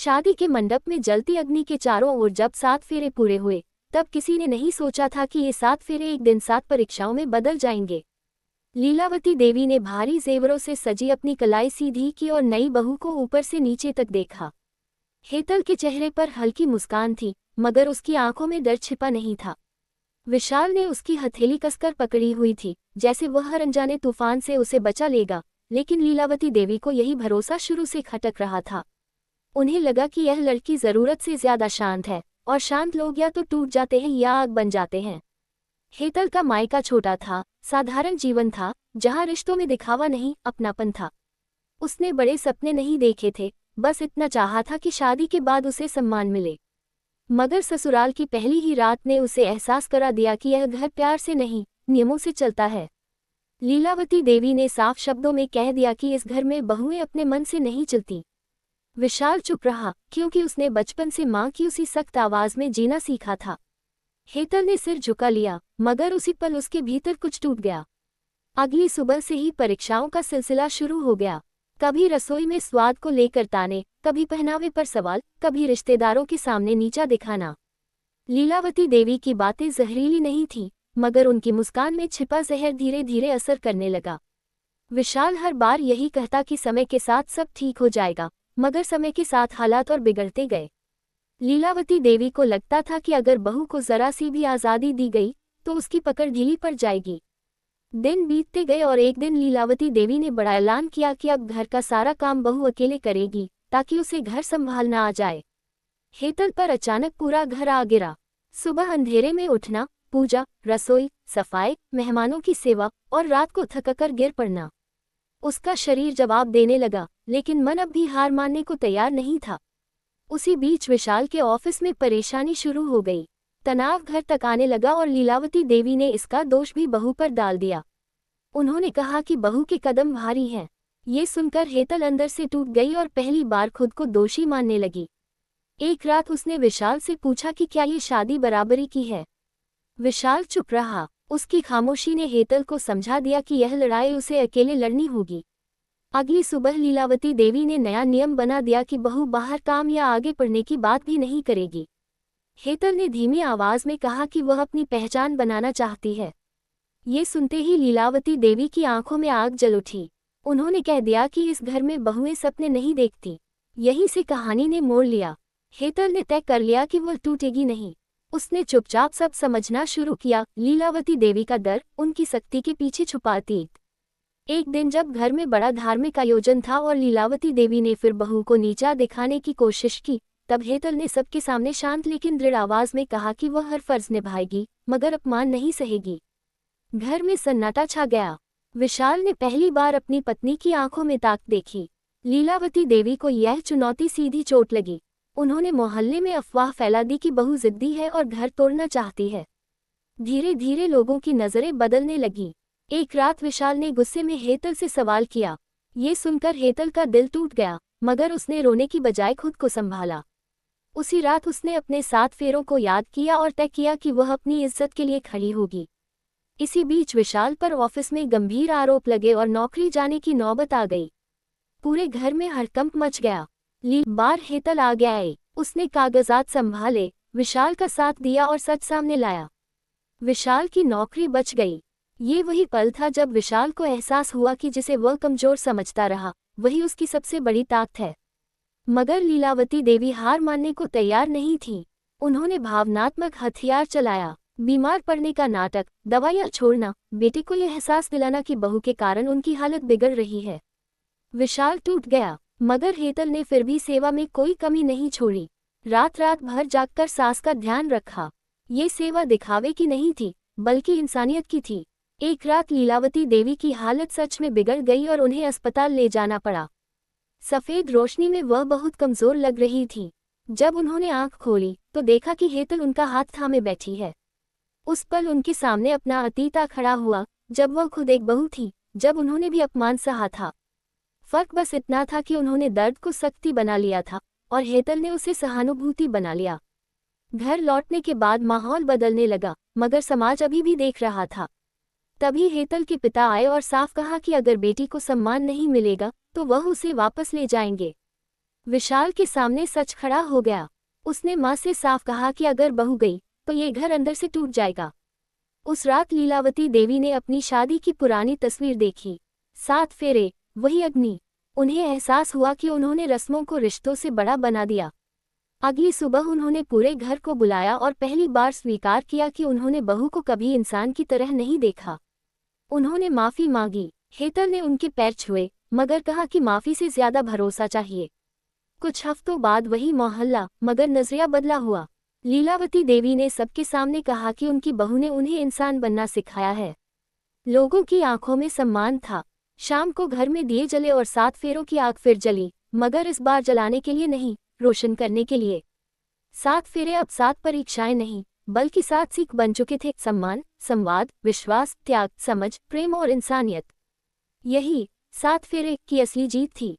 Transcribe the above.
शादी के मंडप में जलती अग्नि के चारों ओर जब 7 फेरे पूरे हुए, तब किसी ने नहीं सोचा था कि ये 7 फेरे एक दिन 7 परीक्षाओं में बदल जाएंगे। लीलावती देवी ने भारी जेवरों से सजी अपनी कलाई सीधी की और नई बहू को ऊपर से नीचे तक देखा। हेतल के चेहरे पर हल्की मुस्कान थी, मगर उसकी आंखों में डर छिपा नहीं था। विशाल ने उसकी हथेली कसकर पकड़ी हुई थी, जैसे वह अनजाने तूफान से उसे बचा लेगा, लेकिन लीलावती देवी को यही भरोसा शुरू से खटक रहा था। उन्हें लगा कि यह लड़की जरूरत से ज्यादा शांत है, और शांत लोग या तो टूट जाते हैं या आग बन जाते हैं। हेतल का मायका छोटा था, साधारण जीवन था, जहां रिश्तों में दिखावा नहीं, अपनापन था। उसने बड़े सपने नहीं देखे थे, बस इतना चाहा था कि शादी के बाद उसे सम्मान मिले। मगर ससुराल की पहली ही रात ने उसे एहसास करा दिया कि यह घर प्यार से नहीं, नियमों से चलता है। लीलावती देवी ने साफ शब्दों में कह दिया कि इस घर में बहुएं अपने मन से नहीं चलती। विशाल चुप रहा, क्योंकि उसने बचपन से मां की उसी सख्त आवाज में जीना सीखा था। हेतल ने सिर झुका लिया, मगर उसी पल उसके भीतर कुछ टूट गया। अगली सुबह से ही परीक्षाओं का सिलसिला शुरू हो गया। कभी रसोई में स्वाद को लेकर ताने, कभी पहनावे पर सवाल, कभी रिश्तेदारों के सामने नीचा दिखाना। लीलावती देवी की बातें जहरीली नहीं थीं, मगर उनकी मुस्कान में छिपा जहर धीरे धीरे असर करने लगा। विशाल हर बार यही कहता कि समय के साथ सब ठीक हो जाएगा, मगर समय के साथ हालात और बिगड़ते गए। लीलावती देवी को लगता था कि अगर बहू को जरा सी भी आज़ादी दी गई तो उसकी पकड़ ढीली पड़ जाएगी। दिन बीतते गए और एक दिन लीलावती देवी ने बड़ा ऐलान किया कि अब घर का सारा काम बहू अकेले करेगी, ताकि उसे घर संभालना आ जाए। हेतल पर अचानक पूरा घर आ गिरा। सुबह अंधेरे में उठना, पूजा, रसोई, सफाई, मेहमानों की सेवा और रात को थककर गिर पड़ना। उसका शरीर जवाब देने लगा, लेकिन मन अब भी हार मानने को तैयार नहीं था। उसी बीच विशाल के ऑफिस में परेशानी शुरू हो गई। तनाव घर तक आने लगा और लीलावती देवी ने इसका दोष भी बहू पर डाल दिया। उन्होंने कहा कि बहू के कदम भारी हैं। ये सुनकर हेतल अंदर से टूट गई और पहली बार खुद को दोषी मानने लगी। एक रात उसने विशाल से पूछा कि क्या ये शादी बराबरी की है। विशाल चुप रहा। उसकी खामोशी ने हेतल को समझा दिया कि यह लड़ाई उसे अकेले लड़नी होगी। अगली सुबह लीलावती देवी ने नया नियम बना दिया कि बहू बाहर काम या आगे पढ़ने की बात भी नहीं करेगी। हेतल ने धीमी आवाज में कहा कि वह अपनी पहचान बनाना चाहती है। ये सुनते ही लीलावती देवी की आंखों में आग जल उठी। उन्होंने कह दिया कि इस घर में बहुएं सपने नहीं देखती। यहीं से कहानी ने मोड़ लिया। हेतल ने तय कर लिया कि वह टूटेगी नहीं। उसने चुपचाप सब समझना शुरू किया। लीलावती देवी का डर, उनकी सख्ती के पीछे छुपा अतीत। एक दिन जब घर में बड़ा धार्मिक आयोजन था और लीलावती देवी ने फिर बहू को नीचा दिखाने की कोशिश की, तब हेतल ने सबके सामने शांत लेकिन दृढ़ आवाज में कहा कि वह हर फर्ज निभाएगी, मगर अपमान नहीं सहेगी। घर में सन्नाटा छा गया। विशाल ने पहली बार अपनी पत्नी की आंखों में ताक देखी। लीलावती देवी को यह चुनौती सीधी चोट लगी। उन्होंने मोहल्ले में अफवाह फैला दी कि बहू जिद्दी है और घर तोड़ना चाहती है। धीरे धीरे लोगों की नजरें बदलने लगी। एक रात विशाल ने गुस्से में हेतल से सवाल किया। ये सुनकर हेतल का दिल टूट गया, मगर उसने रोने की बजाय खुद को संभाला। उसी रात उसने अपने 7 फेरों को याद किया और तय किया कि वह अपनी इज्जत के लिए खड़ी होगी। इसी बीच विशाल पर ऑफिस में गंभीर आरोप लगे और नौकरी जाने की नौबत आ गई। पूरे घर में हड़कंप मच गया। बार हेतल आ गया। उसने कागजात संभाले, विशाल का साथ दिया और सच सामने लाया। विशाल की नौकरी बच गई। ये वही पल था जब विशाल को एहसास हुआ कि जिसे वह कमजोर समझता रहा, वही उसकी सबसे बड़ी ताकत है। मगर लीलावती देवी हार मानने को तैयार नहीं थी। उन्होंने भावनात्मक हथियार चलाया। बीमार पड़ने का नाटक, दवाइयां छोड़ना, बेटे को यह एहसास दिलाना कि बहू के कारण उनकी हालत बिगड़ रही है। विशाल टूट गया, मगर हेतल ने फिर भी सेवा में कोई कमी नहीं छोड़ी। रात रात भर जागकर सास का ध्यान रखा। ये सेवा दिखावे की नहीं थी, बल्कि इंसानियत की थी। एक रात लीलावती देवी की हालत सच में बिगड़ गई और उन्हें अस्पताल ले जाना पड़ा। सफेद रोशनी में वह बहुत कमजोर लग रही थी। जब उन्होंने आंख खोली तो देखा कि हेतल उनका हाथ थामे बैठी है। उस पल उनके सामने अपना अतीत आ खड़ा हुआ, जब वह खुद एक बहू थी, जब उन्होंने भी अपमान सहा था। फर्क बस इतना था कि उन्होंने दर्द को सख्ती बना लिया था और हेतल ने उसे सहानुभूति बना लिया। घर लौटने के बाद माहौल बदलने लगा, मगर समाज अभी भी देख रहा था। तभी हेतल के पिता आए और साफ कहा कि अगर बेटी को सम्मान नहीं मिलेगा तो वह उसे वापस ले जाएंगे। विशाल के सामने सच खड़ा हो गया। उसने माँ से साफ कहा कि अगर बहू गई तो ये घर अंदर से टूट जाएगा। उस रात लीलावती देवी ने अपनी शादी की पुरानी तस्वीर देखी। 7 फेरे, वही अग्नि। उन्हें एहसास हुआ कि उन्होंने रस्मों को रिश्तों से बड़ा बना दिया। अगली सुबह उन्होंने पूरे घर को बुलाया और पहली बार स्वीकार किया कि उन्होंने बहू को कभी इंसान की तरह नहीं देखा। उन्होंने माफी मांगी। हेतल ने उनके पैर छुए, मगर कहा कि माफी से ज्यादा भरोसा चाहिए। कुछ हफ्तों बाद वही मोहल्ला, मगर नजरिया बदला हुआ। लीलावती देवी ने सबके सामने कहा कि उनकी बहू ने उन्हें इंसान बनना सिखाया है। लोगों की आंखों में सम्मान था। शाम को घर में दिए जले और 7 फेरों की आग फिर जली, मगर इस बार जलाने के लिए नहीं, रोशन करने के लिए। 7 फेरे अब 7 परीक्षाएं नहीं, बल्कि 7 सीख बन चुके थे। सम्मान, संवाद, विश्वास, त्याग, समझ, प्रेम और इंसानियत। यही 7 फेरे की असली जीत थी।